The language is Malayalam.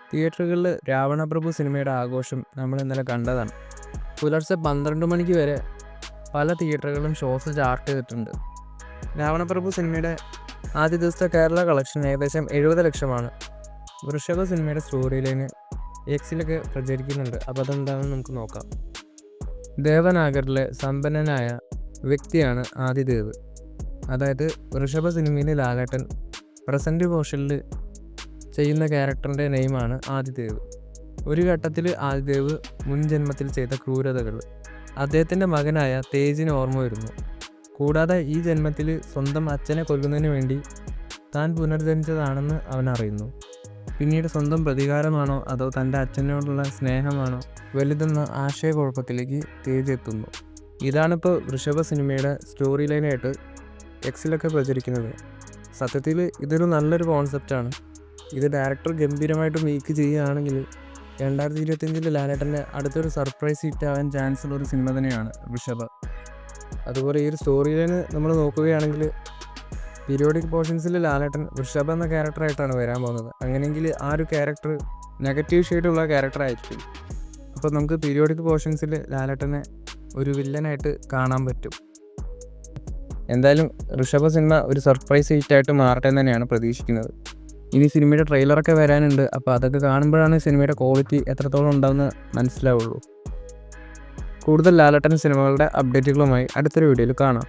തിയേറ്ററുകളിൽ രാവണപ്രഭു സിനിമയുടെ ആഘോഷം നമ്മൾ ഇന്നലെ കണ്ടതാണ്. പുലർച്ചെ 12 മണിക്ക് വരെ പല തിയേറ്ററുകളിലും ഷോസ് ചാർട്ട് ചെയ്തിട്ടുണ്ട്. രാവണപ്രഭു സിനിമയുടെ ആദ്യ ദിവസത്തെ കേരള കളക്ഷൻ ഏകദേശം 70 ലക്ഷമാണ്. വൃഷഭ സിനിമയുടെ സ്റ്റോറി ലൈന് എക്സിലൊക്കെ പ്രചരിക്കുന്നുണ്ട്. അപ്പോൾ അതെന്താണെന്ന് നമുക്ക് നോക്കാം. ദേവനാഗറിലെ സമ്പന്നനായ വ്യക്തിയാണ് ആദിദേവ്. അതായത് വൃഷഭ സിനിമയിലെ ലാലേട്ടൻ പ്രസൻറ്റ് പോർഷനിൽ ചെയ്യുന്ന ക്യാരക്ടറിൻ്റെ നെയിമാണ് ആദിദേവ്. ഒരു ഘട്ടത്തിൽ ആദിദേവ് മുൻ ജന്മത്തിൽ ചെയ്ത ക്രൂരതകൾ അദ്ദേഹത്തിൻ്റെ മകനായ തേജിന് ഓർമ്മ വരുന്നു. കൂടാതെ ഈ ജന്മത്തിൽ സ്വന്തം അച്ഛനെ കൊല്ലുന്നതിന് വേണ്ടി താൻ പുനർജനിച്ചതാണെന്ന് അവൻ അറിയുന്നു. പിന്നീട് സ്വന്തം പ്രതികാരമാണോ അതോ തൻ്റെ അച്ഛനോടുള്ള സ്നേഹമാണോ വലുതെന്ന ആശയക്കുഴപ്പത്തിലേക്ക് തേജ് എത്തുന്നു. ഇതാണിപ്പോൾ വൃഷഭ സിനിമയുടെ സ്റ്റോറി ലൈനായിട്ട് എക്സിലൊക്കെ പ്രചരിക്കുന്നത്. സത്യത്തിൽ ഇതൊരു നല്ലൊരു കോൺസെപ്റ്റാണ്. ഇത് ഡയറക്ടർ ഗംഭീരമായിട്ട് മേക്ക് ചെയ്യുകയാണെങ്കിൽ 2025 ലാലേട്ടൻ്റെ അടുത്തൊരു സർപ്രൈസ് ഹിറ്റ് ആവാൻ ചാൻസ് ഉള്ള ഒരു സിനിമ തന്നെയാണ് വൃഷഭ. അതുപോലെ ഈ ഒരു സ്റ്റോറി ലൈന് നമ്മൾ നോക്കുകയാണെങ്കിൽ പീരിയോഡിക് പോർഷൻസിൽ ലാലേട്ടൻ വൃഷഭ എന്ന ക്യാരക്ടറായിട്ടാണ് വരാൻ പോകുന്നത്. അങ്ങനെയെങ്കിൽ ആ ഒരു ക്യാരക്ടർ നെഗറ്റീവ് ഷെയ്ഡുള്ള ക്യാരക്ടറായിരിക്കും. അപ്പോൾ നമുക്ക് പീരിയോഡിക് പോർഷൻസിൽ ലാലേട്ടനെ ഒരു വില്ലനായിട്ട് കാണാൻ പറ്റും. എന്തായാലും ഋഷഭ സിനിമ ഒരു സർപ്രൈസ് ഹിറ്റായിട്ട് മാറട്ടെ എന്ന് തന്നെയാണ് പ്രതീക്ഷിക്കുന്നത്. ഇനി സിനിമയുടെ ട്രെയിലറൊക്കെ വരാനുണ്ട്. അപ്പോൾ അതൊക്കെ കാണുമ്പോഴാണ് സിനിമയുടെ ക്വാളിറ്റി എത്രത്തോളം ഉണ്ടാവുമെന്ന് മനസ്സിലാവുള്ളൂ. കൂടുതൽ ലാലേട്ടൻ സിനിമകളുടെ അപ്ഡേറ്റുകളുമായി അടുത്തൊരു വീഡിയോയിൽ കാണാം.